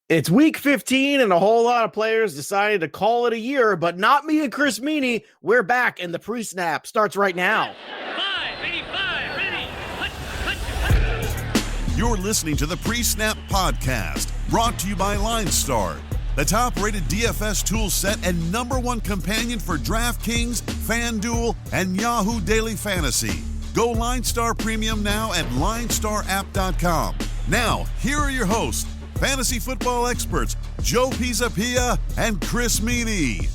It's week 15 and a whole lot of players decided to call it a year, but not me and Chris Meaney. We're back and the pre-snap starts right now. 585, ready. You're listening to the PreSnap podcast, brought to you by LineStar, the top-rated DFS tool set and #1 companion for DraftKings, FanDuel, and Yahoo Daily Fantasy. Go LineStar Premium now at LineStarApp.com. Now, here are your hosts, fantasy football experts Joe Pisapia and Chris Meaney.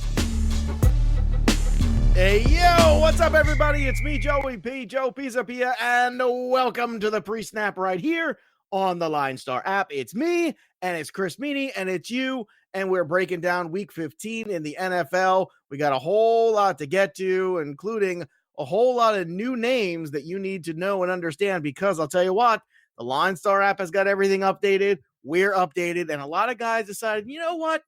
Hey, yo, what's up, everybody? It's me, Joe Pisapia, and welcome to the pre-snap right here on the LineStar app. It's me, and it's Chris Meaney, and it's you, and we're breaking down week 15 in the NFL. We got a whole lot to get to, including a whole lot of new names that you need to know and understand, because I'll tell you what, the LineStar app has got everything updated. We're updated, and a lot of guys decided, you know what?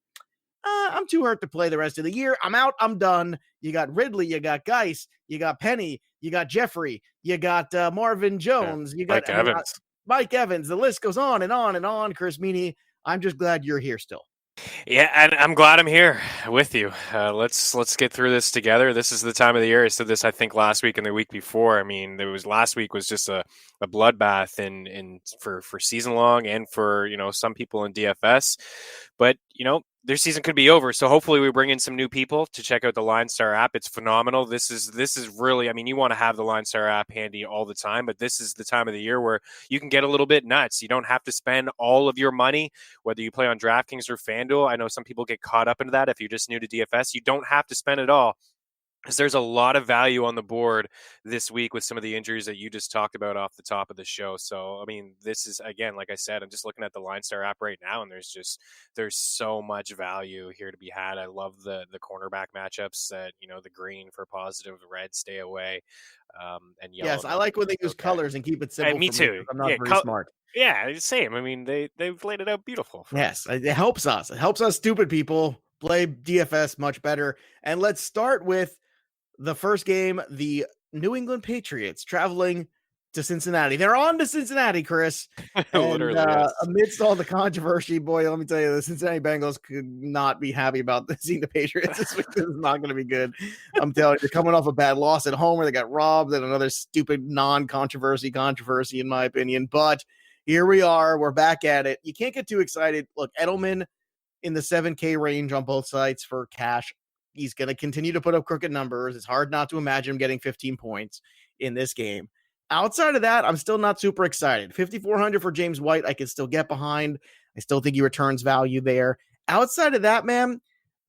I'm too hurt to play the rest of the year. I'm out. I'm done. You got Ridley. You got Geis. You got Penny. You got Jeffrey. You got Marvin Jones. You got Mike Evans. The list goes on and on and on. Chris Meaney, I'm just glad you're here still. Yeah, and I'm glad I'm here with you. Let's get through this together. This is the time of the year. I said this, I think, last week and the week before. I mean, last week was just a bloodbath in for season long and for some people in DFS. But their season could be over. So hopefully we bring in some new people to check out the LineStar app. It's phenomenal. This is really, I mean, you want to have the LineStar app handy all the time, but this is the time of the year where you can get a little bit nuts. You don't have to spend all of your money, whether you play on DraftKings or FanDuel. I know some people get caught up into that. If you're just new to DFS, you don't have to spend it all, because there's a lot of value on the board this week with some of the injuries that you just talked about off the top of the show. So, I mean, this is, again, like I said, I'm just looking at the LineStar app right now, and there's so much value here to be had. I love the cornerback matchups that, the green for positive, red stay away, and yellow. Yes, I like when they use colors and keep it simple. And me too. I'm not very smart. Yeah, same. I mean, they've laid it out beautiful. Yes, it helps us. It helps us stupid people play DFS much better. And let's start with the first game, the New England Patriots traveling to Cincinnati. They're on to Cincinnati, Chris. Literally, yes. Amidst all the controversy, boy, let me tell you, the Cincinnati Bengals could not be happy about seeing the Patriots this week. This is not going to be good. I'm telling you, they're coming off a bad loss at home where they got robbed, and another stupid controversy, in my opinion. But here we are. We're back at it. You can't get too excited. Look, Edelman in the 7K range on both sides for cash. He's going to continue to put up crooked numbers. It's hard not to imagine him getting 15 points in this game. Outside of that, I'm still not super excited. 5,400 for James White, I can still get behind. I still think he returns value there. Outside of that, man,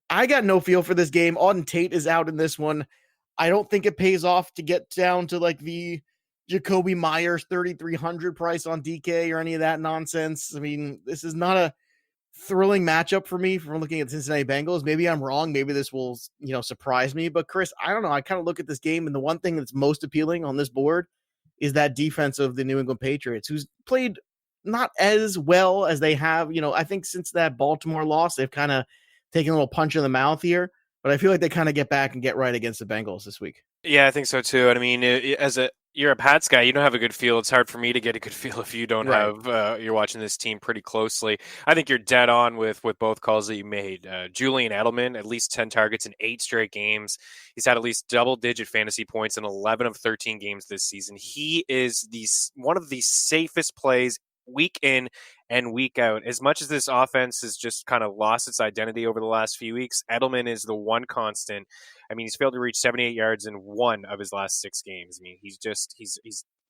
I got no feel for this game. Auden Tate is out in this one. I don't think it pays off to get down to like the Jacoby Myers 3,300 price on DK or any of that nonsense. I mean, this is not a thrilling matchup for me from looking at the Cincinnati Bengals. Maybe I'm wrong. Maybe this will, surprise me. But Chris, I don't know. I kind of look at this game, and the one thing that's most appealing on this board is that defense of the New England Patriots, who's played not as well as they have. I think since that Baltimore loss, they've kind of taken a little punch in the mouth here. But I feel like they kind of get back and get right against the Bengals this week. Yeah, I think so too. And I mean, you're a Pats guy, you don't have a good feel. It's hard for me to get a good feel if you don't have, you're watching this team pretty closely. I think you're dead on with both calls that you made. Julian Edelman, at least 10 targets in 8 straight games. He's had at least double-digit fantasy points in 11 of 13 games this season. He is one of the safest plays week in and week out. As much as this offense has just kind of lost its identity over the last few weeks, Edelman is the one constant. I mean, he's failed to reach 78 yards in 1 of his last 6 games. I mean, he's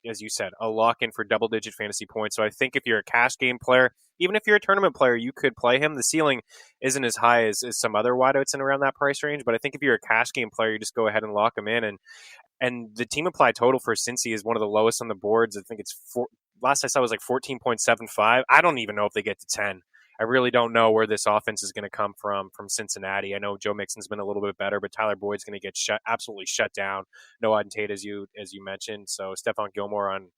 as you said, a lock-in for double-digit fantasy points. So I think if you're a cash game player, even if you're a tournament player, you could play him. The ceiling isn't as high as some other wideouts in around that price range, but I think if you're a cash game player, you just go ahead and lock him in. And the team applied total for Cincy is one of the lowest on the boards. I think it's last I saw was like 14.75. I don't even know if they get to 10. I really don't know where this offense is going to come from Cincinnati. I know Joe Mixon's been a little bit better, but Tyler Boyd's going to get absolutely shut down. No Auden Tate, as you mentioned. So Stephon Gilmore on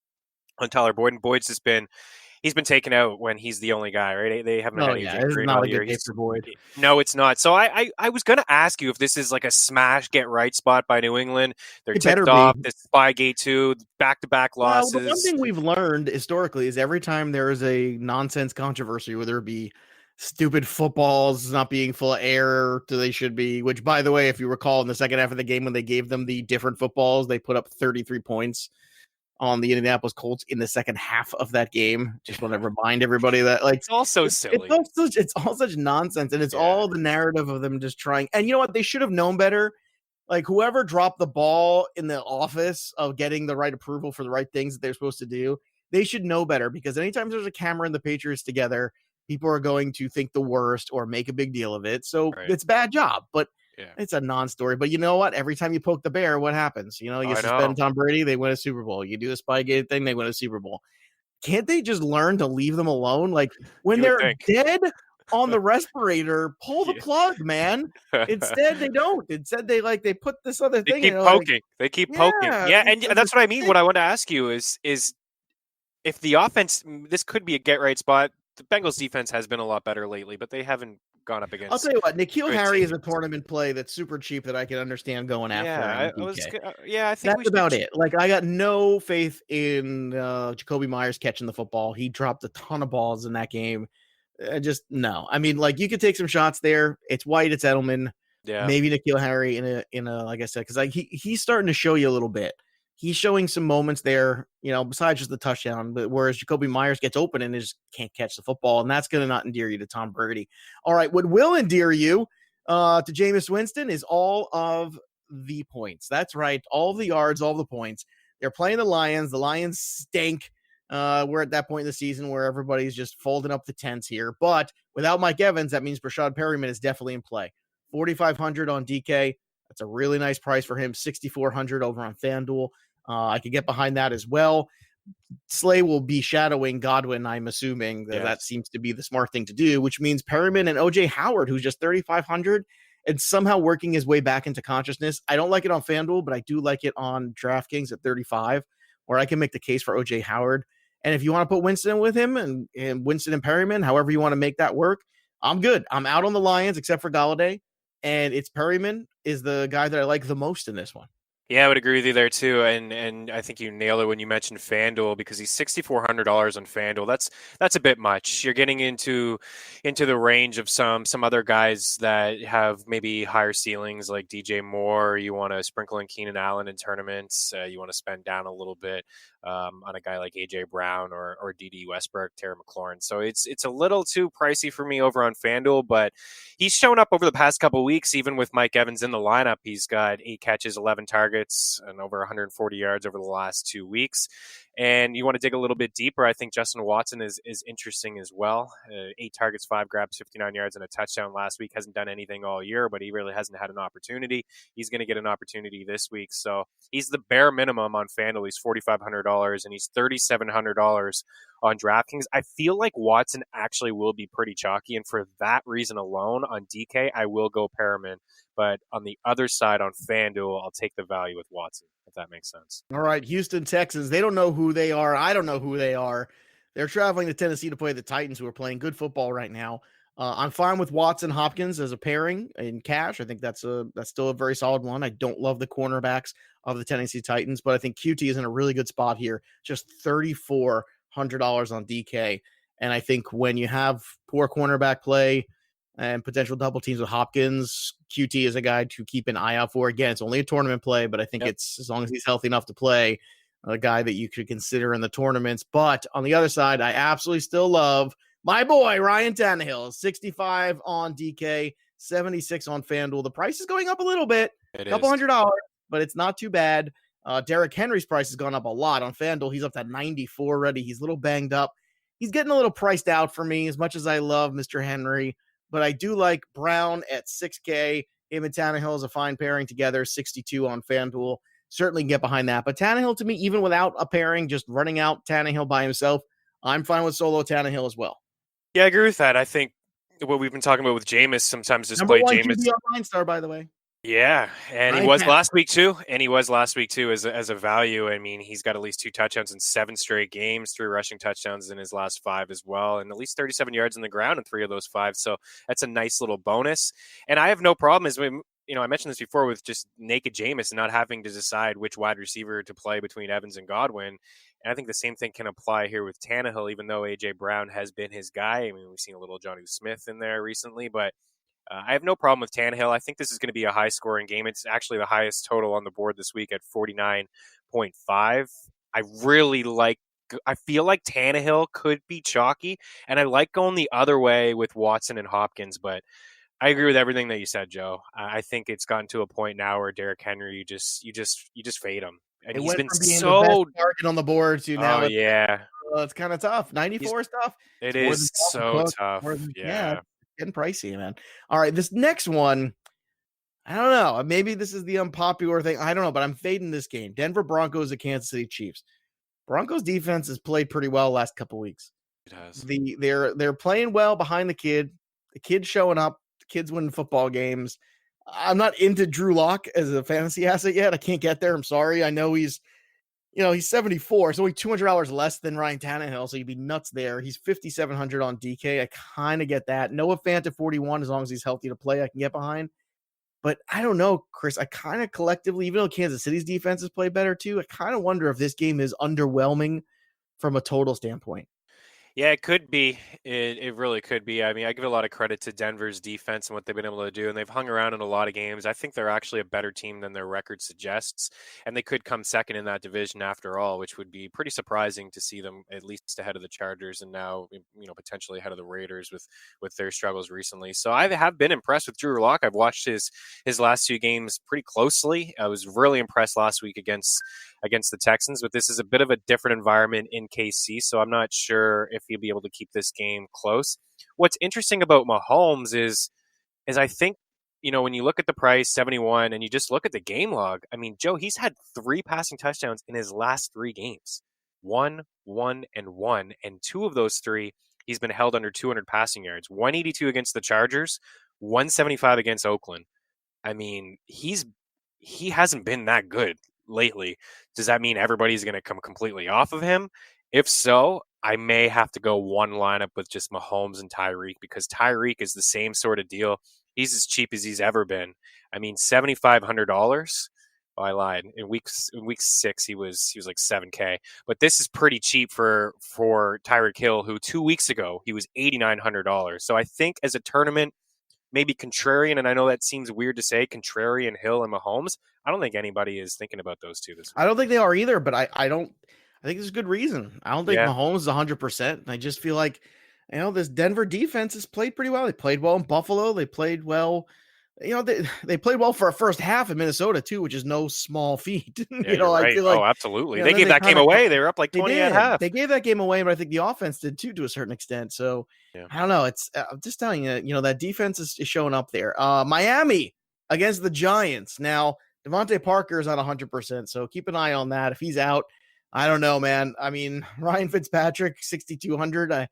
Tyler Boyd, and Boyd's just been he's been taken out when he's the only guy, right? They haven't had anything great all year. No, it's not. So I was going to ask you if this is like a smash get right spot by New England. They're tipped off. This Spygate 2, back-to-back losses. Well, the one thing we've learned historically is every time there is a nonsense controversy, whether it be stupid footballs not being full of air to they should be, which by the way, if you recall in the second half of the game when they gave them the different footballs, they put up 33 points on the Indianapolis Colts in the second half of that game. Just want to remind everybody that like It's all so silly. It's all such nonsense, and it's Yeah. all the narrative of them just trying. And you know what? They should have known better. Like whoever dropped the ball in the office of getting the right approval for the right things that they're supposed to do, they should know better, because anytime there's a camera and the Patriots together, people are going to think the worst or make a big deal of it. So it's a bad job, but it's a non-story. But you know what? Every time you poke the bear, what happens? You know, you suspend Tom Brady, they win a Super Bowl. You do the Spygate thing, they win a Super Bowl. Can't they just learn to leave them alone? Like when they're dead on the respirator, pull the plug, man. Instead, they don't. Instead, they put this other thing. Keep poking. They keep poking. Yeah, and that's what I mean. What I want to ask you is if the offense, this could be a get right spot. The Bengals defense has been a lot better lately, but they haven't gone up against. I'll tell you what, N'Keal Harry is a tournament play that's super cheap that I can understand going after. I think that's about it. Like I got no faith in Jacoby Myers catching the football. He dropped a ton of balls in that game. Just no. I mean, like you could take some shots there. It's White, it's Edelman. Yeah, maybe N'Keal Harry in a like I said, because like he's starting to show you a little bit. He's showing some moments there, you know, besides just the touchdown, but whereas Jacoby Myers gets open and just can't catch the football, and that's going to not endear you to Tom Brady. All right, what will endear you to Jameis Winston is all of the points. That's right, all the yards, all the points. They're playing the Lions. The Lions stink. We're at that point in the season where everybody's just folding up the tents here. But without Mike Evans, that means Rashad Perryman is definitely in play. 4,500 on DK. That's a really nice price for him. 6,400 over on FanDuel. I could get behind that as well. Slay will be shadowing Godwin, I'm assuming. That seems to be the smart thing to do, which means Perryman and OJ Howard, who's just 3,500 and somehow working his way back into consciousness. I don't like it on FanDuel, but I do like it on DraftKings at 35, where I can make the case for OJ Howard. And if you want to put Winston with him and Winston and Perryman, however you want to make that work, I'm good. I'm out on the Lions except for Galladay, and it's Perryman is the guy that I like the most in this one. Yeah, I would agree with you there too, and I think you nailed it when you mentioned FanDuel, because he's $6,400 on FanDuel. That's a bit much. You're getting into the range of some other guys that have maybe higher ceilings, like DJ Moore. You want to sprinkle in Keenan Allen in tournaments. You want to spend down a little bit on a guy like AJ Brown or DD Westbrook, Terry McLaurin. So it's a little too pricey for me over on FanDuel, but he's shown up over the past couple of weeks, even with Mike Evans in the lineup. He's got 8 catches, 11 targets, and over 140 yards over the last 2 weeks. And you want to dig a little bit deeper, I think Justin Watson is interesting as well. 8 targets, 5 grabs, 59 yards, and a touchdown last week. Hasn't done anything all year, but he really hasn't had an opportunity. He's going to get an opportunity this week. So he's the bare minimum on FanDuel. He's $4,500, and he's $3,700 on DraftKings. I feel like Watson actually will be pretty chalky, and for that reason alone, on DK, I will go Perriman. But on the other side, on FanDuel, I'll take the value with Watson, if that makes sense. All right, Houston Texans. They don't know who they are. I don't know who they are. They're traveling to Tennessee to play the Titans, who are playing good football right now. I'm fine with Watson Hopkins as a pairing in cash. I think that's still a very solid one. I don't love the cornerbacks of the Tennessee Titans, but I think QT is in a really good spot here. Just $3,400 on DK. And I think when you have poor cornerback play and potential double teams with Hopkins, QT is a guy to keep an eye out for. Again, it's only a tournament play, but I think it's, as long as he's healthy enough to play, a guy that you could consider in the tournaments. But on the other side, I absolutely still love my boy, Ryan Tannehill. 65 on DK, 76 on FanDuel. The price is going up a little bit, a couple $100, but it's not too bad. Derrick Henry's price has gone up a lot on FanDuel. He's up to 94 already. He's a little banged up. He's getting a little priced out for me, as much as I love Mr. Henry. But I do like Brown at 6K. Him and Tannehill is a fine pairing together, 62 on FanDuel. Certainly can get behind that. But Tannehill, to me, even without a pairing, just running out Tannehill by himself, I'm fine with solo Tannehill as well. Yeah, I agree with that. I think what we've been talking about with Jameis, sometimes just Number play one Jameis. QB on LineStar, by the way. Yeah, and he was last week too. As a value. I mean, he's got at least 2 touchdowns in 7 straight games, 3 rushing touchdowns in his last 5 as well, and at least 37 yards on the ground in 3 of those 5. So that's a nice little bonus. And I have no problem, as we, I mentioned this before, with just naked Jameis and not having to decide which wide receiver to play between Evans and Godwin. And I think the same thing can apply here with Tannehill, even though A.J. Brown has been his guy. I mean, we've seen a little Jonnu Smith in there recently, but I have no problem with Tannehill. I think this is going to be a high-scoring game. It's actually the highest total on the board this week at 49.5. I feel like Tannehill could be chalky, and I like going the other way with Watson and Hopkins, but I agree with everything that you said, Joe. I think it's gotten to a point now where Derrick Henry, you just fade him, and It he's went been from being the so. best target on the board to now it's kind of tough. 94 stuff. It is so tough. It's getting pricey, man. All right, this next one, I don't know. Maybe this is the unpopular thing. I don't know, but I'm fading this game. Denver Broncos at Kansas City Chiefs. Broncos defense has played pretty well the last couple weeks. It has. They're playing well behind the kid. The kid's showing up. The kid's winning football games. I'm not into Drew Lock as a fantasy asset yet. I can't get there. I'm sorry. I know he's 74. It's only $200 less than Ryan Tannehill, so you'd be nuts there. He's 5,700 on DK. I kind of get that. Noah Fant at 41, as long as he's healthy to play, I can get behind. But I don't know, Chris. I kind of collectively, even though Kansas City's defense has played better too, I kind of wonder if this game is underwhelming from a total standpoint. Yeah, it could be. It really could be. I mean, I give a lot of credit to Denver's defense and what they've been able to do, and they've hung around in a lot of games. I think they're actually a better team than their record suggests, and they could come second in that division after all, which would be pretty surprising to see them at least ahead of the Chargers and now, potentially ahead of the Raiders with their struggles recently. So I have been impressed with Drew Lock. I've watched his last 2 games pretty closely. I was really impressed last week against the Texans, but this is a bit of a different environment in KC, so I'm not sure if he'll be able to keep this game close. What's interesting about Mahomes is I think, when you look at the price, 71, and you just look at the game log, I mean, Joe, he's had 3 passing touchdowns in his last 3 games. 1, 1, and 1, and 2 of those 3, he's been held under 200 passing yards. 182 against the Chargers, 175 against Oakland. I mean, he hasn't been that good lately. Does that mean everybody's going to come completely off of him? If so, I may have to go one lineup with just Mahomes and Tyreek, because Tyreek is the same sort of deal. He's as cheap as he's ever been. I mean, $7,500. Oh, I lied. In week 6, he was like $7K. But this is pretty cheap for Tyreek Hill, who 2 weeks ago he was $8,900. So I think as a tournament, maybe contrarian, and I know that seems weird to say, contrarian Hill and Mahomes, I don't think anybody is thinking about those two this week. I don't think they are either, but I think there's a good reason. I don't think Mahomes is 100%. I just feel like, this Denver defense has played pretty well. They played well in Buffalo. They played well. They played well for a first half in Minnesota too, which is no small feat. Yeah, I feel like, absolutely. They gave that game away. They were up like 20 at half. They gave that game away, but I think the offense did too, to a certain extent. So I don't know. It's I'm just telling you, that defense is showing up there. Miami against the Giants. Now, Devontae Parker is not 100%, so keep an eye on that. If he's out, I don't know, man. I mean, Ryan Fitzpatrick, 6,200.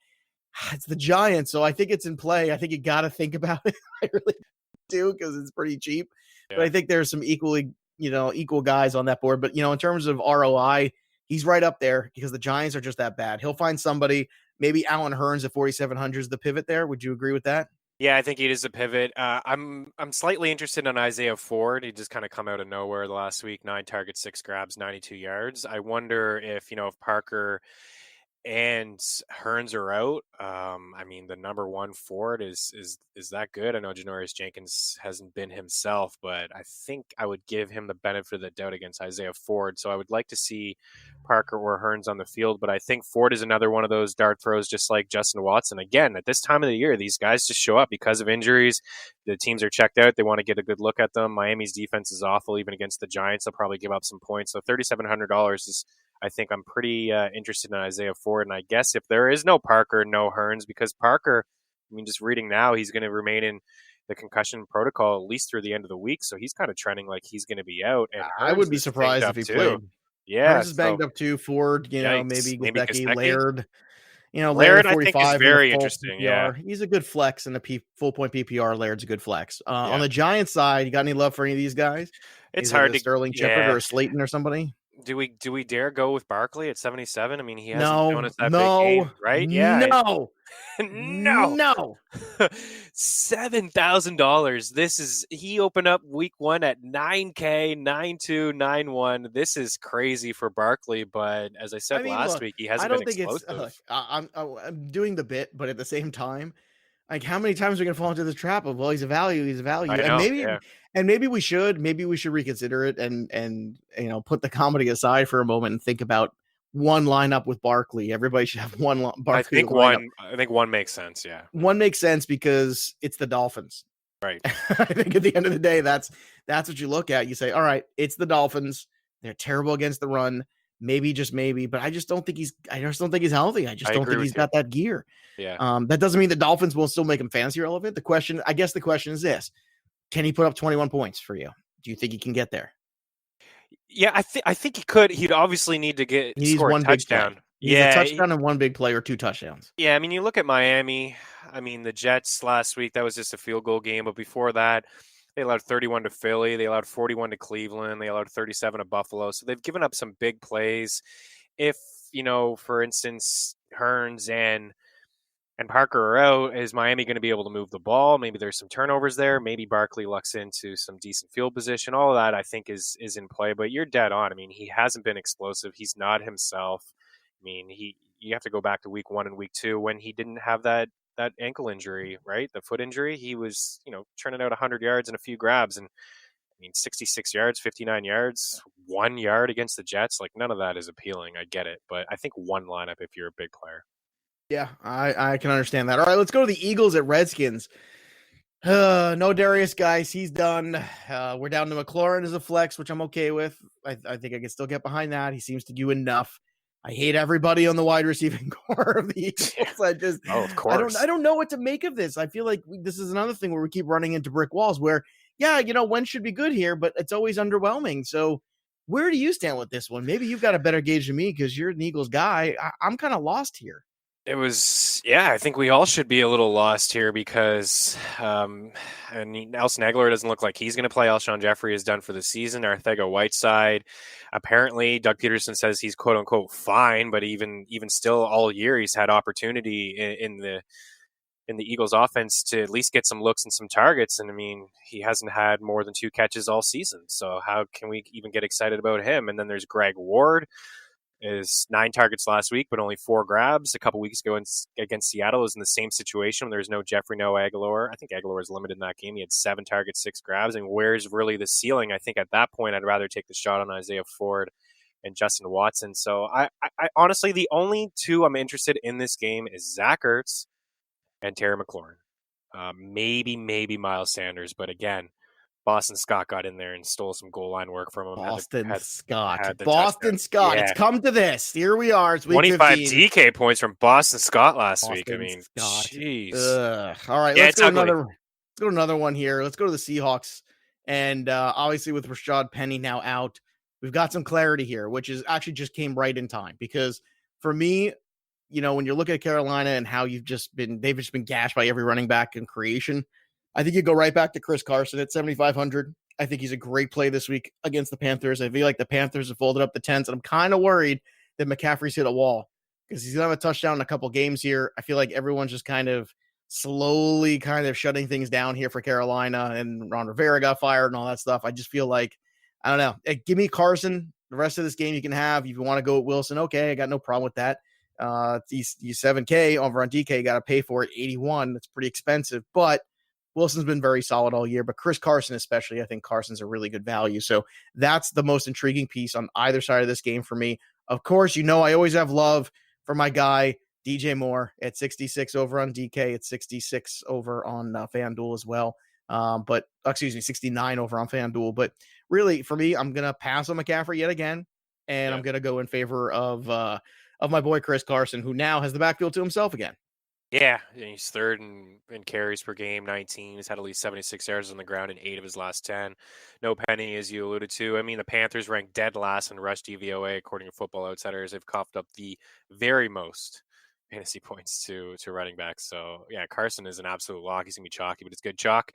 It's the Giants, so I think it's in play. I think you got to think about it. I really do, because it's pretty cheap. Yeah. But I think there's some equal guys on that board. But, in terms of ROI, he's right up there because the Giants are just that bad. He'll find somebody. Maybe Allen Hurns at 4,700 is the pivot there. Would you agree with that? Yeah, I think it is a pivot. I'm slightly interested in Isaiah Ford. He just kind of come out of nowhere the last week. 9 targets, 6 grabs, 92 yards. I wonder if Parker and Hurns are out. I mean, the number 1 Ford is that good? I know Janoris Jenkins hasn't been himself, but I think I would give him the benefit of the doubt against Isaiah Ford. So I would like to see Parker or Hurns on the field, but I think Ford is another one of those dart throws, just like Justin Watson. Again, at this time of the year, these guys just show up because of injuries. The teams are checked out. They want to get a good look at them. Miami's defense is awful, even against the Giants. They'll probably give up some points. So $3,700 is, I think I'm pretty interested in Isaiah Ford. And I guess if there is no Parker, no Hurns, because Parker, I mean, just reading now, he's going to remain in the concussion protocol at least through the end of the week. So he's kind of trending like he's going to be out. And I would be surprised if he played. Yeah. Hurns is banged up too. Ford, maybe Gesicki, Laird. Laird, I think, is very interesting. PPR. Yeah. He's a good flex in a full point PPR. Laird's a good flex. On the Giants side, you got any love for any of these guys? It's hard to Sterling Shepard or Slayton or somebody. Do we dare go with Barkley at 77? I mean, he hasn't shown No, us that big game, no, right? Yeah. no, No. no. $7,000. He opened up week 1 at 9K, 9.2, 9.1. This is crazy for Barkley, but as I I said mean, last look, week, he I hasn't been don't think it's. explosive. I'm doing the bit, but at the same time, like, how many times are we gonna fall into this trap of, well, he's a value, I and know. Yeah. maybe we should reconsider it and put the comedy aside for a moment and think about one lineup with Barkley. Everybody should have one Barkley lineup. I think one makes sense. Yeah. One makes sense because it's the Dolphins. Right. I think at the end of the day, that's what you look at. You say, all right, it's the Dolphins. They're terrible against the run. Maybe, just maybe, but I just don't think he's healthy. I just don't think he's got that gear. Yeah. That doesn't mean the Dolphins will still make him fantasy relevant. The question is this: can he put up 21 points for you? Do you think he can get there? Yeah, I think he could. He'd obviously need to score a touchdown. A touchdown and one big play or 2 touchdowns. Yeah, I mean, you look at Miami. I mean, the Jets last week, that was just a field goal game. But before that, they allowed 31 to Philly. They allowed 41 to Cleveland. They allowed 37 to Buffalo. So they've given up some big plays. If, for instance, Hearns and Parker are out, is Miami going to be able to move the ball? Maybe there's some turnovers there. Maybe Barkley lucks into some decent field position. All of that, I think, is in play. But you're dead on. I mean, he hasn't been explosive. He's not himself. I mean, you have to go back to week 1 and week 2 when he didn't have that ankle injury, right? The foot injury. He was, churning out 100 yards and a few grabs. And I mean, 66 yards, 59 yards, 1 yard against the Jets. Like, none of that is appealing. I get it. But I think one lineup if you're a big player. Yeah, I can understand that. All right, let's go to the Eagles at Redskins. No Darius, guys. He's done. We're down to McLaurin as a flex, which I'm okay with. I think I can still get behind that. He seems to do enough. I hate everybody on the wide receiving core of the Eagles. Of course. I don't know what to make of this. I feel like this is another thing where we keep running into brick walls where, when should be good here, but it's always underwhelming. So where do you stand with this one? Maybe you've got a better gauge than me because you're an Eagles guy. I'm kind of lost here. I think we all should be a little lost here because and Nelson Aguilar doesn't look like he's going to play. Alshon Jeffrey is done for the season. Arcega-Whiteside, apparently, Doug Peterson says he's quote unquote fine, but even still, all year he's had opportunity in the Eagles offense to at least get some looks and some targets. And I mean, he hasn't had more than 2 catches all season. So how can we even get excited about him? And then there's Greg Ward. Is 9 targets last week, but only 4 grabs. A couple weeks ago against Seattle is in the same situation. There's no Jeffrey, no Aguilar. I think Aguilar was limited in that game. He had 7 targets, 6 grabs. And where's really the ceiling? I think at that point, I'd rather take the shot on Isaiah Ford and Justin Watson. So I honestly, the only 2 I'm interested in this game is Zach Ertz and Terry McLaurin. Maybe Miles Sanders, but again, Boston Scott got in there and stole some goal line work from him. Boston Scott. Yeah. It's come to this. Here we are. It's week 25 15. DK points from Boston Scott last week. I mean, jeez. All right, let's go to another one here. Let's go to the Seahawks. And obviously with Rashad Penny now out, we've got some clarity here, which is actually just came right in time. Because for me, when you're looking at Carolina and how they've just been gashed by every running back in creation, I think you go right back to Chris Carson at 7,500. I think he's a great play this week against the Panthers. I feel like the Panthers have folded up the tents, and I'm kind of worried that McCaffrey's hit a wall because he's going to have a touchdown in a couple games here. I feel like everyone's just kind of slowly shutting things down here for Carolina, and Ron Rivera got fired and all that stuff. I just feel like, I don't know. Give me Carson. The rest of this game you can have. If you want to go with Wilson, okay, I got no problem with that. These 7K over on DK, got to pay for it, 81. That's pretty expensive, but Wilson's been very solid all year, but Chris Carson especially, I think Carson's a really good value. So that's the most intriguing piece on either side of this game for me. Of course, I always have love for my guy, DJ Moore at 66 over on DK, at 66 over on FanDuel as well. 69 over on FanDuel. But really, for me, I'm going to pass on McCaffrey yet again, and I'm going to go in favor of my boy Chris Carson, who now has the backfield to himself again. Yeah, he's third in carries per game, 19. He's had at least 76 yards on the ground in 8 of his last 10. No Penny, as you alluded to. I mean, the Panthers ranked dead last in rush DVOA, according to Football Outsiders. They've coughed up the very most fantasy points to running back. So yeah, Carson is an absolute lock. He's gonna be chalky, but it's good chalk.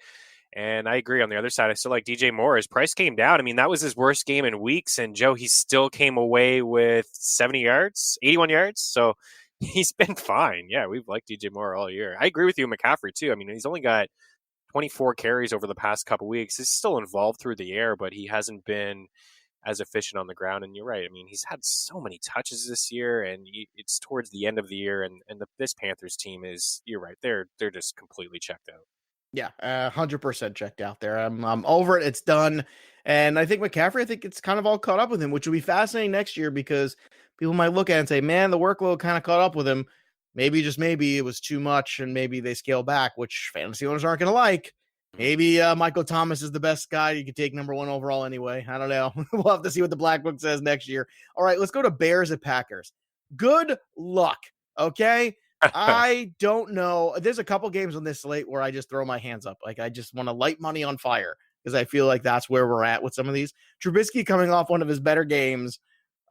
And I agree. On the other side, I still like DJ Moore. His price came down. I mean, that was his worst game in weeks. And Joe, he still came away with 70 yards, 81 yards. So he's been fine. Yeah, we've liked DJ Moore all year. I agree with you, McCaffrey, too. I mean, he's only got 24 carries over the past couple weeks. He's still involved through the air, but he hasn't been as efficient on the ground. And you're right. I mean, he's had so many touches this year, and it's towards the end of the year. And this Panthers team is, you're right, they're just completely checked out. Yeah, 100% checked out there. I'm over it. It's done. And I think McCaffrey, I think it's kind of all caught up with him, which will be fascinating next year because people might look at it and say, man, the workload kind of caught up with him. Maybe, just maybe, it was too much and maybe they scale back, which fantasy owners aren't going to like. Maybe Michael Thomas is the best guy you could take number 1 overall anyway. I don't know. We'll have to see what the Black Book says next year. All right, let's go to Bears at Packers. Good luck, okay? I don't know. There's a couple games on this slate where I just throw my hands up. Like, I just want to light money on fire because I feel like that's where we're at with some of these. Trubisky coming off one of his better games.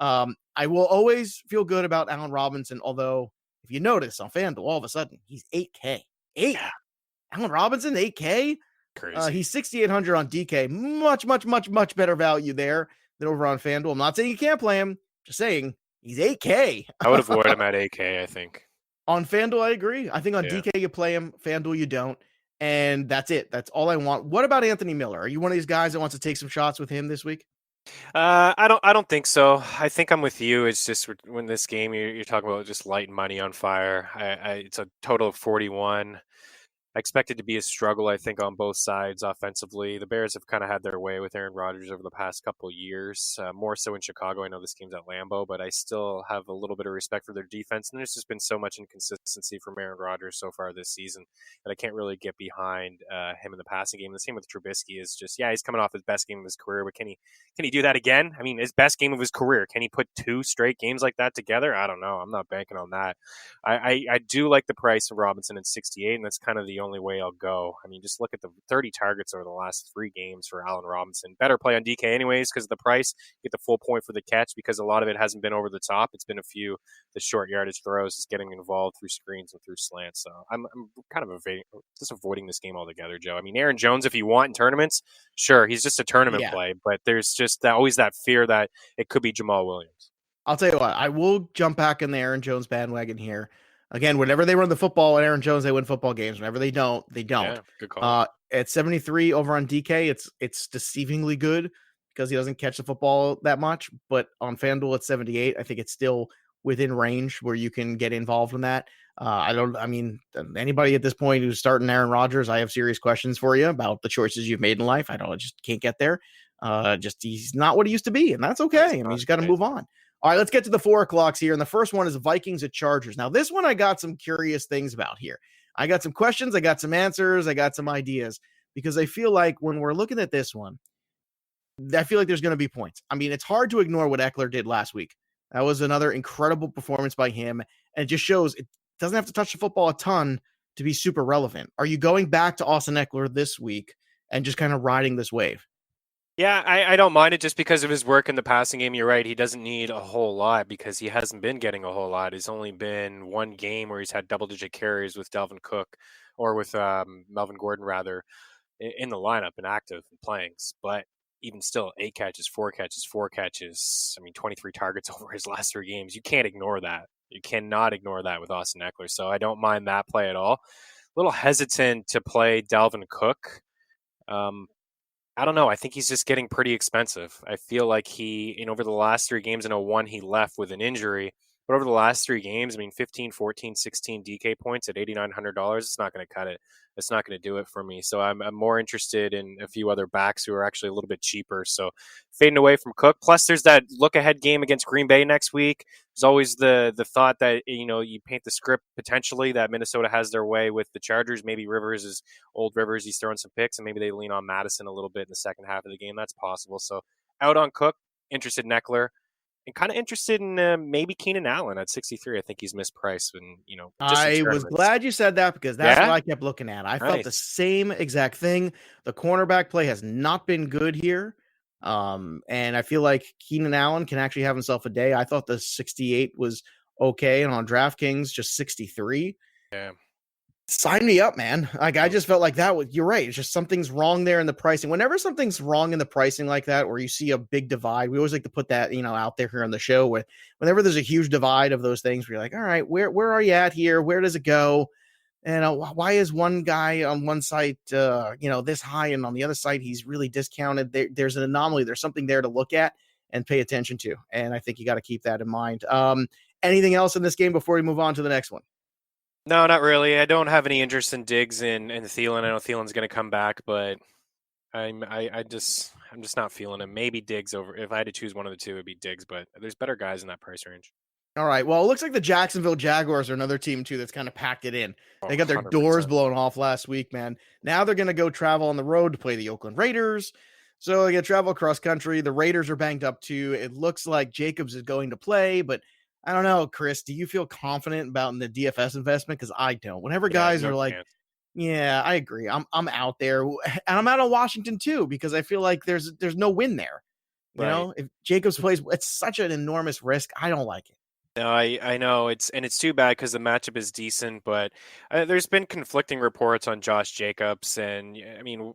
I will always feel good about Allen Robinson, although if you notice on FanDuel, all of a sudden, he's 8K. Allen Robinson, 8K? Crazy. He's 6,800 on DK. Much better value there than over on FanDuel. I'm not saying you can't play him. Just saying he's 8K. I would avoid him at 8K, I think. On FanDuel, I agree. I think on DK, you play him. FanDuel, you don't. And that's it. That's all I want. What about Anthony Miller? Are you one of these guys that wants to take some shots with him this week? I don't think so. I think I'm with you. It's just when this game you're talking about just lighting money on fire. It's a total of 41. I expect it to be a struggle, I think, on both sides offensively. The Bears have kind of had their way with Aaron Rodgers over the past couple of years, more so in Chicago. I know this game's at Lambeau, but I still have a little bit of respect for their defense. And there's just been so much inconsistency from Aaron Rodgers so far this season that I can't really get behind him in the passing game. The same with Trubisky is just, he's coming off his best game of his career, but can he do that again? I mean, his best game of his career. Can he put 2 straight games like that together? I don't know. I'm not banking on that. I do like the price of Robinson at 68, and that's kind of the only way I'll go. I mean, just look at the 30 targets over the last 3 games for Allen Robinson. Better play on DK anyways because of the price. Get the full point for the catch because a lot of it hasn't been over the top. It's been a few the short yardage throws, just getting involved through screens and through slants. So I'm kind of avoiding this game altogether, Joe. I mean, Aaron Jones, if you want in tournaments, sure, he's just a tournament play, but there's just always that fear that it could be Jamal Williams. I'll tell you what, I will jump back in the Aaron Jones bandwagon here. Again, whenever they run the football at Aaron Jones, they win football games. Whenever they don't, they don't. Yeah, good call. At 73 over on DK, it's deceivingly good because he doesn't catch the football that much. But on FanDuel at 78, I think it's still within range where you can get involved in that. Anybody at this point who's starting Aaron Rodgers, I have serious questions for you about the choices you've made in life. I just can't get there. He's not what he used to be, and that's okay. You just got to move on. All right, let's get to the 4 o'clocks here. And the first one is Vikings at Chargers. Now, this one I got some curious things about here. I got some questions. I got some answers. I got some ideas because I feel like when we're looking at this one, I feel like there's going to be points. I mean, it's hard to ignore what Eckler did last week. That was another incredible performance by him. And it just shows it doesn't have to touch the football a ton to be super relevant. Are you going back to Austin Eckler this week and just kind of riding this wave? Yeah, I don't mind it just because of his work in the passing game. You're right. He doesn't need a whole lot because he hasn't been getting a whole lot. It's only been 1 game where he's had double-digit carries with Delvin Cook or with Melvin Gordon, rather, in the lineup and active and playing. But even still, 8 catches, 4 catches, 4 catches. I mean, 23 targets over his last 3 games. You can't ignore that. You cannot ignore that with Austin Eckler. So I don't mind that play at all. A little hesitant to play Delvin Cook. I don't know. I think he's just getting pretty expensive. I feel like over the last 3 games, I know 1 he left with an injury, but over the last 3 games, 15, 14, 16 DK points at $8,900, it's not going to cut it. It's not going to do it for me. So I'm more interested in a few other backs who are actually a little bit cheaper. So fading away from Cook. Plus, there's that look-ahead game against Green Bay next week. There's always the thought that, you paint the script potentially that Minnesota has their way with the Chargers. Maybe Rivers is old Rivers. He's throwing some picks, and maybe they lean on Madison a little bit in the second half of the game. That's possible. So out on Cook, interested in Eckler. And kind of interested in maybe Keenan Allen at 63. I think he's mispriced. And I was glad you said that because that's what I kept looking at. I felt the same exact thing. The cornerback play has not been good here. And I feel like Keenan Allen can actually have himself a day. I thought the 68 was okay, and on DraftKings, just 63. Yeah. Sign me up, man. Like, I just felt like you're right. It's just something's wrong there in the pricing. Whenever something's wrong in the pricing like that, or you see a big divide, we always like to put that, out there here on the show with whenever there's a huge divide of those things, we're like, all right, where are you at here? Where does it go? And why is one guy on one site, this high, and on the other side, he's really discounted? There's an anomaly. There's something there to look at and pay attention to. And I think you got to keep that in mind. Anything else in this game before we move on to the next one? No, not really. I don't have any interest in Diggs and Thielen. I know Thielen's going to come back, but I'm just not feeling him. Maybe Diggs over. If I had to choose one of the two, it'd be Diggs. But there's better guys in that price range. All right. Well, it looks like the Jacksonville Jaguars are another team too that's kind of packed it in. They got their 100%. doors blown off last week, man. Now they're going to go travel on the road to play the Oakland Raiders. So they get travel across country. The Raiders are banged up too. It looks like Jacobs is going to play, but I don't know, Chris. Do you feel confident about the DFS investment? Because I don't. Whenever guys are like, yeah, I agree. I'm out there, and I'm out on Washington too because I feel like there's no win there. You know, if Jacobs plays, it's such an enormous risk. I don't like it. No, I know it's too bad because the matchup is decent, but there's been conflicting reports on Josh Jacobs, and I mean,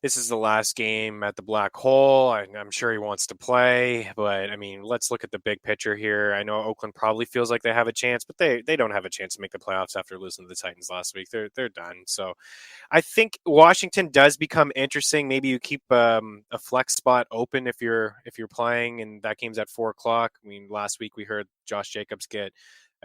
this is the last game at the Black Hole. I'm sure he wants to play, but I mean, let's look at the big picture here. I know Oakland probably feels like they have a chance, but they don't have a chance to make the playoffs after losing to the Titans last week. They're done. So I think Washington does become interesting. Maybe you keep a flex spot open if you're playing, and that game's at 4:00. I mean, last week we heard Josh Jacobs get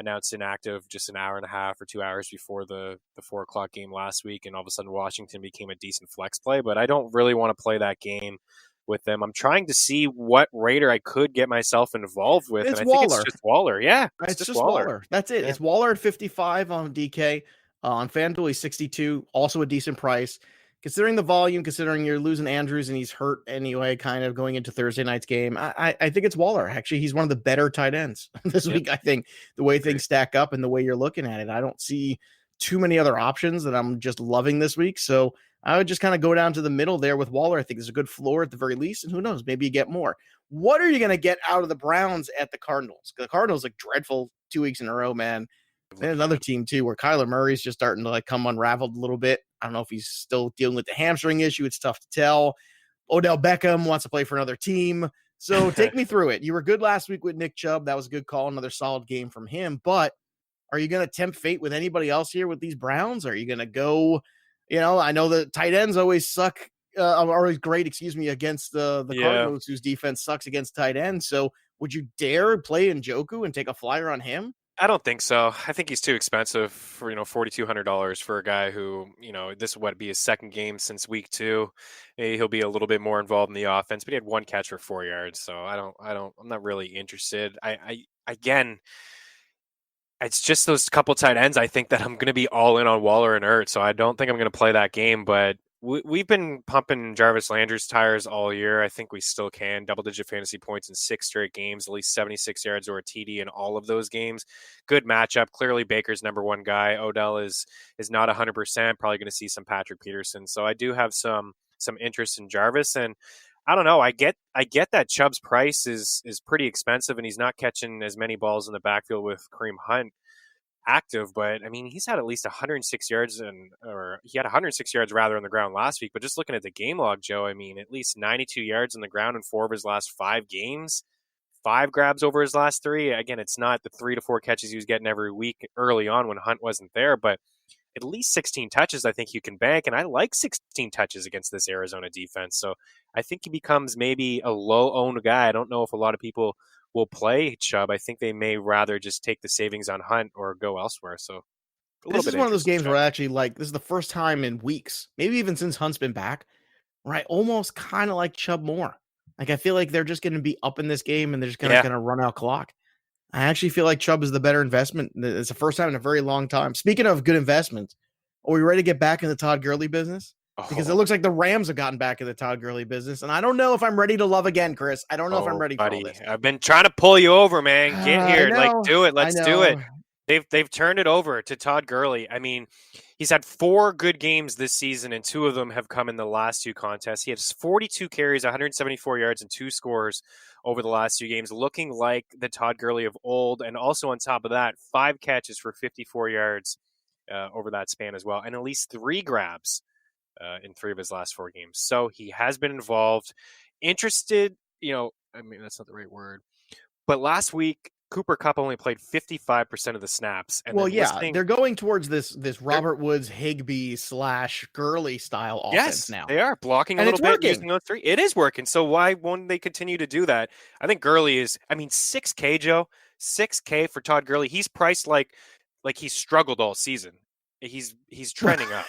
announced inactive just an hour and a half or 2 hours before the 4:00 game last week, and all of a sudden Washington became a decent flex play. But I don't really want to play that game with them. I'm trying to see what Raider I could get myself involved with. It's and Waller. I think it's just Waller. Yeah, it's just Waller. That's it. Yeah. It's Waller at 55 on DK. On FanDuel, he's 62, also a decent price. Considering the volume, considering you're losing Andrews and he's hurt anyway, kind of going into Thursday night's game, I think it's Waller. Actually, he's one of the better tight ends this week, I think, the way things stack up and the way you're looking at it. I don't see too many other options that I'm just loving this week. So I would just kind of go down to the middle there with Waller. I think there's a good floor at the very least, and who knows, maybe you get more. What are you going to get out of the Browns at the Cardinals? The Cardinals look dreadful 2 weeks in a row, man. And another team too, where Kyler Murray's just starting to come unraveled a little bit. I don't know if he's still dealing with the hamstring issue. It's tough to tell. Odell Beckham wants to play for another team. So take me through it. You were good last week with Nick Chubb. That was a good call. Another solid game from him. But are you going to tempt fate with anybody else here with these Browns? Are you going to go, I know the tight ends always suck, always great, against the Cardinals, whose defense sucks against tight ends. So would you dare play Njoku and take a flyer on him? I don't think so. I think he's too expensive for $4,200 for a guy who this would be his second game since week 2. Maybe he'll be a little bit more involved in the offense, but he had 1 catch for 4 yards, so I'm not really interested. Again, it's just those couple tight ends. I think that I'm going to be all in on Waller and Ertz, so I don't think I'm going to play that game, but we've been pumping Jarvis Landry's tires all year. I think we still can. Double-digit fantasy points in 6 straight games, at least 76 yards or a TD in all of those games. Good matchup. Clearly, Baker's number one guy. Odell is not 100%. Probably going to see some Patrick Peterson. So I do have some interest in Jarvis, and I don't know. I get that Chubb's price is pretty expensive, and he's not catching as many balls in the backfield with Kareem Hunt active, but I mean, he's had at least 106 yards he had 106 yards rather on the ground last week. But just looking at the game log, Joe, I mean, at least 92 yards on the ground in 4 of his last 5 games, 5 grabs over his last 3. Again, it's not the 3 to 4 catches he was getting every week early on when Hunt wasn't there, but at least 16 touches I think you can bank, and I like 16 touches against this Arizona defense. So I think he becomes maybe a low-owned guy. I don't know if a lot of people will play Chubb. I think they may rather just take the savings on Hunt or go elsewhere. So this is one of those games where I actually this is the first time in weeks, maybe even since Hunt's been back, where I almost kind of like Chubb more. I feel like they're just going to be up in this game and they're just going to run out clock. I actually feel like Chubb is the better investment. It's the first time in a very long time. Speaking of good investments, are we ready to get back in the Todd Gurley business? Because it looks like the Rams have gotten back in the Todd Gurley business. And I don't know if I'm ready to love again, Chris. I don't know if I'm ready for all this. I've been trying to pull you over, man. Get here. Do it. Let's do it. They've turned it over to Todd Gurley. I mean, he's had 4 good games this season, and 2 of them have come in the last 2 contests. He has 42 carries, 174 yards, and 2 scores over the last 2 games, looking like the Todd Gurley of old. And also on top of that, 5 catches for 54 yards over that span as well, and at least 3 grabs in 3 of his last 4 games. So he has been involved, interested. I mean, that's not the right word, but last week Cooper Kupp only played 55% of the snaps. And they're going towards this Robert Woods Higbee / Gurley style offense now. They are blocking a little bit using those 3. It is working. So why won't they continue to do that? I think Gurley is. I mean, $6K, Joe, $6K for Todd Gurley. He's priced like he's struggled all season. He's trending up.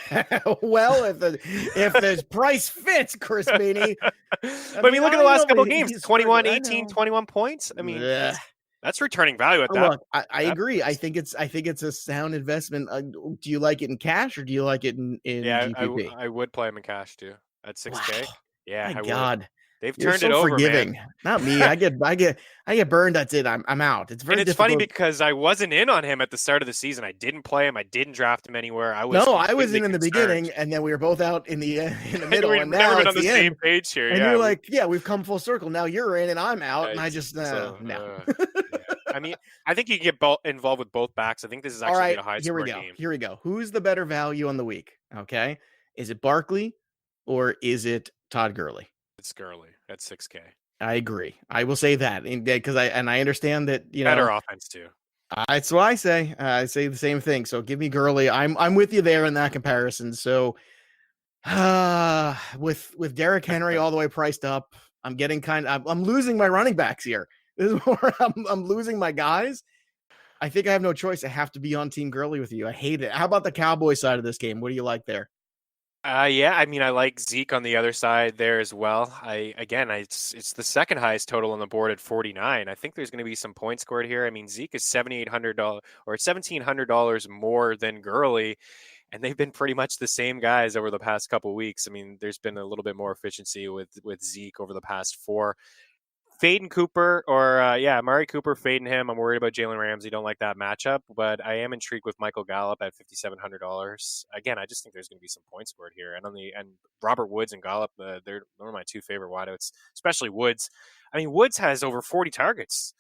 Well, if the price fits, Chris Meaney. But I mean, look at the last couple of games: 21, 18, 21 points. I mean. That's returning value at that. Look, I agree. I think it's a sound investment. Do you like it in cash or do you like it in GPP? I would play him in cash too at 6K. Wow. Yeah, My God. They've You're turned so it over, forgiving. man. Not me. I get burned. That's it. I'm out. It's very. And it's funny because I wasn't in on him at the start of the season. I didn't play him. I didn't draft him anywhere. I was in the beginning, and then we were both out in the middle. We've and now never been it's on the same page here. And you're like, yeah, we've come full circle. Now you're in, and I'm out, and I just no. I mean, I think you can get involved with both backs. I think this is actually a high scoring game. Here we go. Who's the better value on the week? Okay, is it Barkley or is it Todd Gurley? It's Gurley at 6K. I agree. I will say that because I understand that better offense too. That's what I say. I say the same thing. So give me Gurley. I'm with you there in that comparison. So with Derrick Henry all the way priced up, I'm losing my running backs here. This is where I'm losing my guys. I think I have no choice. I have to be on Team Gurley with you. I hate it. How about the Cowboys side of this game? What do you like there? Yeah, I mean, I like Zeke on the other side there as well. It's the second highest total on the board at 49. I think there's going to be some points scored here. I mean, Zeke is $7,800 or $1,700 more than Gurley, and they've been pretty much the same guys over the past couple weeks. I mean, there's been a little bit more efficiency with Zeke over the past 4. Fading Cooper Amari Cooper, fading him. I'm worried about Jalen Ramsey. Don't like that matchup, but I am intrigued with Michael Gallup at $5,700. Again, I just think there's going to be some points scored here. And Robert Woods and Gallup, they're my 2 favorite wideouts, especially Woods. I mean, Woods has over 40 targets,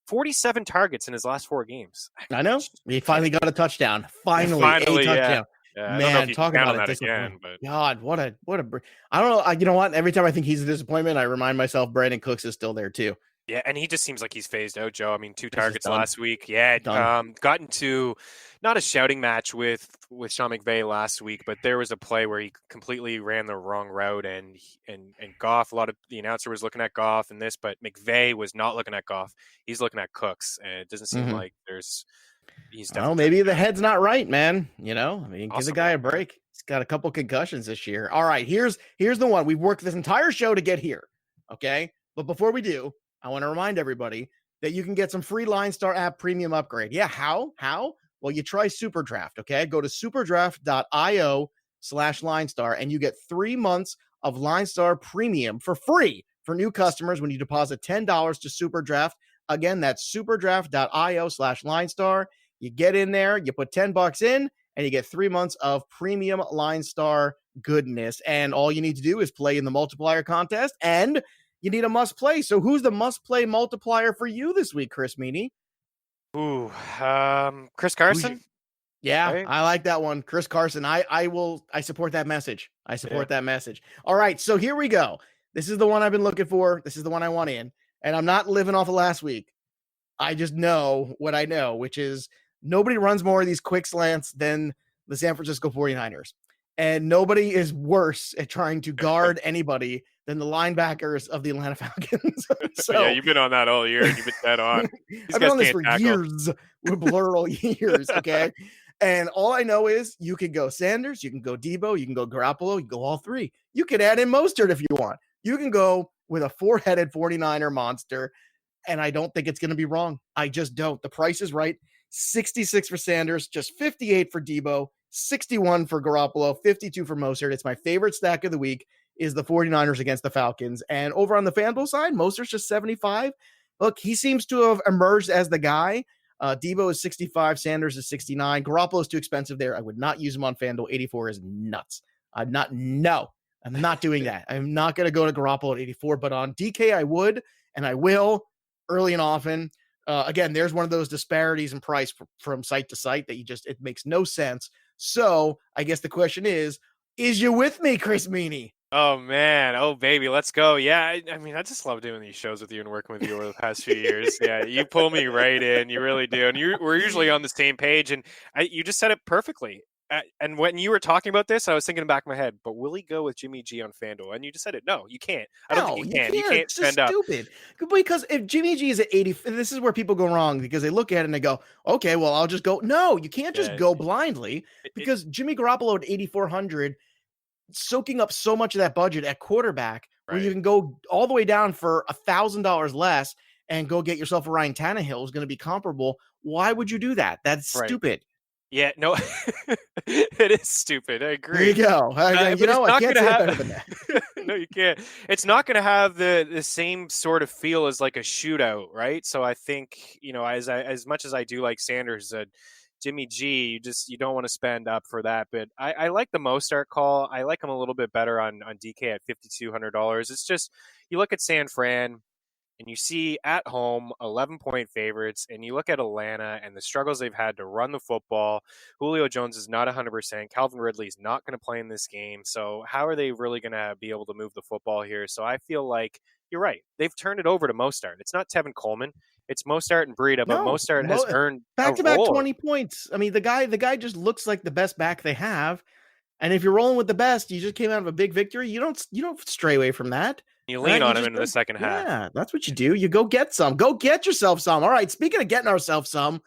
47 targets in his last 4 games. I know. He finally got a touchdown. Finally a touchdown. Yeah. Man, talk about it again. But God, what a! I don't know. You know what? Every time I think he's a disappointment, I remind myself Brandon Cooks is still there too. Yeah, and he just seems like he's phased out, Joe. I mean, 2 targets last week. Yeah, got into not a shouting match with Sean McVay last week, but there was a play where he completely ran the wrong route, and Goff. A lot of the announcer was looking at Goff and this, but McVay was not looking at Goff. He's looking at Cooks, and it doesn't seem like there's. Maybe the head's not right, man. I mean, give the guy a break. He's got a couple concussions this year. All right, here's the one. We've worked this entire show to get here. Okay. But before we do, I want to remind everybody that you can get some free LineStar app premium upgrade. Yeah. How? Well, you try SuperDraft. Okay. Go to superdraft.io/LineStar and you get 3 months of LineStar premium for free for new customers when you deposit $10 to SuperDraft. Again, that's superdraft.io/LineStar. You get in there, you put $10 in, and you get 3 months of premium LineStar goodness. And all you need to do is play in the multiplier contest, and you need a must play. So who's the must play multiplier for you this week, Chris Meaney? Ooh, Chris Carson. Yeah, right. I like that one. Chris Carson. I support that message. That message. All right, so here we go. This is the one I've been looking for. This is the one I want in. And I'm not living off of last week. I just know what I know, which is nobody runs more of these quick slants than the San Francisco 49ers. And nobody is worse at trying to guard anybody than the linebackers of the Atlanta Falcons. So, yeah, you've been on that all year. You've been dead on. I've been on this for years, plural years, okay? And all I know is you can go Sanders, you can go Debo, you can go Garoppolo, you can go all 3. You can add in Mostert if you want. You can go with a 4-headed 49er monster, and I don't think it's going to be wrong. I just don't. The price is right. 66 for Sanders, just 58 for Debo, 61 for Garoppolo, 52 for Mostert. It's my favorite stack of the week is the 49ers against the Falcons. And over on the FanDuel side, Mostert's just 75. Look, he seems to have emerged as the guy. Debo is 65. Sanders is 69. Garoppolo is too expensive there. I would not use him on FanDuel. 84 is nuts. I'm not doing that. I'm not going to go to Garoppolo at 84, but on DK, I would, and I will early and often. Again, there's one of those disparities in price from site to site that it makes no sense. So I guess the question is you with me, Chris Meaney? Oh, man. Oh, baby. Let's go. Yeah. I mean, I just love doing these shows with you and working with you over the past few years. Yeah. You pull me right in. You really do. And we're usually on the same page. And you just said it perfectly. And when you were talking about this, I was thinking in the back of my head, but will he go with Jimmy G on FanDuel? And you just said it. No, you can't. I don't think you can. You can't it's just spend up. Stupid. Because if Jimmy G is at 80, this is where people go wrong because they look at it and they go, okay, well, I'll just go. No, you can't just go blindly because Jimmy Garoppolo at 8,400, soaking up so much of that budget at quarterback, where you can go all the way down for $1,000 less and go get yourself a Ryan Tannehill is going to be comparable. Why would you do that? That's stupid. Yeah, no, it is stupid. I agree. There you go. I can't say it better than that. No, you can't. It's not going to have the same sort of feel as like a shootout, right? So I think, as much as I do like Sanders, Jimmy G, you don't want to spend up for that. But I like the Mostert call. I like him a little bit better on DK at $5,200. It's just, you look at San Fran, and you see at home 11-point favorites, and you look at Atlanta and the struggles they've had to run the football. Julio Jones is not 100%. Calvin Ridley is not going to play in this game. So how are they really going to be able to move the football here? So I feel like you're right. They've turned it over to Mostert. It's not Tevin Coleman. It's Mostert and Breida, but Mostert has earned back-to-back 20 points. I mean, the guy just looks like the best back they have. And if you're rolling with the best, you just came out of a big victory. You don't stray away from that. You lean on him into the second half. Yeah, that's what you do. You go get some. Go get yourself some. All right, speaking of getting ourselves some,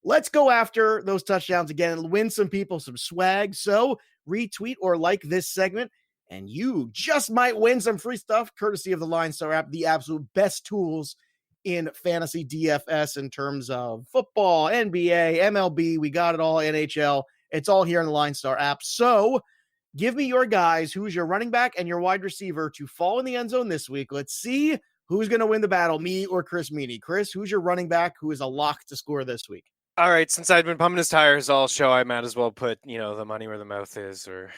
let's go after those touchdowns again and win some people some swag. So retweet or like this segment, and you just might win some free stuff courtesy of the LineStar app, the absolute best tools in fantasy DFS in terms of football, NBA, MLB. We got it all, NHL. It's all here in the LineStar app. So give me your guys, who's your running back and your wide receiver to fall in the end zone this week. Let's see who's going to win the battle, me or Chris Meaney. Chris, who's your running back who is a lock to score this week? All right, since I've been pumping his tires all show, I might as well put, the money where the mouth is, or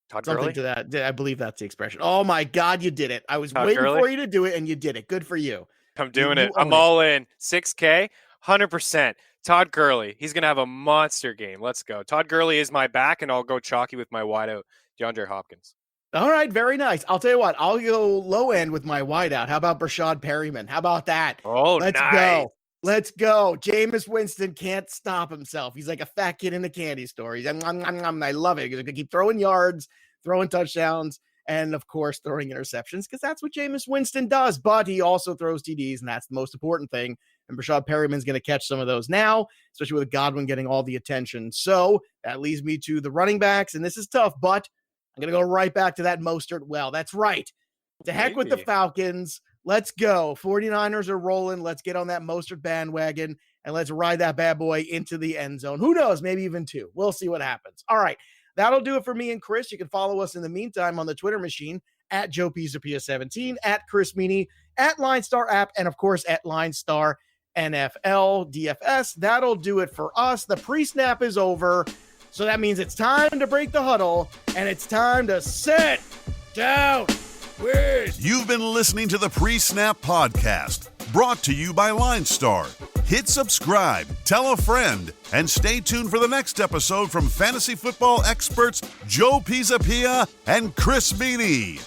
Todd something Gurley? To that. I believe that's the expression. Oh, my God, you did it. I was Todd waiting Gurley? for you to do it, and you did it. Good for you. I'm doing it. I'm all in. 6K, 100%. Todd Gurley. He's going to have a monster game. Let's go. Todd Gurley is my back, and I'll go chalky with my wideout, DeAndre Hopkins. All right, very nice. I'll tell you what. I'll go low end with my wideout. How about Brashad Perryman? How about that? Oh, Let's nice. go. Let's go. Jameis Winston can't stop himself. He's like a fat kid in a candy store. I love it. He's going to keep throwing yards, throwing touchdowns, and, of course, throwing interceptions because that's what Jameis Winston does. But he also throws TDs, and that's the most important thing. And Brashad Perryman's going to catch some of those now, especially with Godwin getting all the attention. So that leads me to the running backs, and this is tough, but I'm going to go right back to that Mostert. Well, that's right. To heck with the Falcons. Let's go. 49ers are rolling. Let's get on that Mostert bandwagon, and let's ride that bad boy into the end zone. Who knows? Maybe even two. We'll see what happens. All right. That'll do it for me and Chris. You can follow us in the meantime on the Twitter machine at Joe Pisapia17, at Chris Meaney, at LineStar App, and, of course, at LineStar NFL DFS. That'll do it for us. The pre-snap is over, so that means it's time to break the huddle, and it's time to sit down. You've been listening to the PreSnap podcast, brought to you by LineStar. Hit subscribe, tell a friend, and stay tuned for the next episode from fantasy football experts Joe Pisapia and Chris Meaney.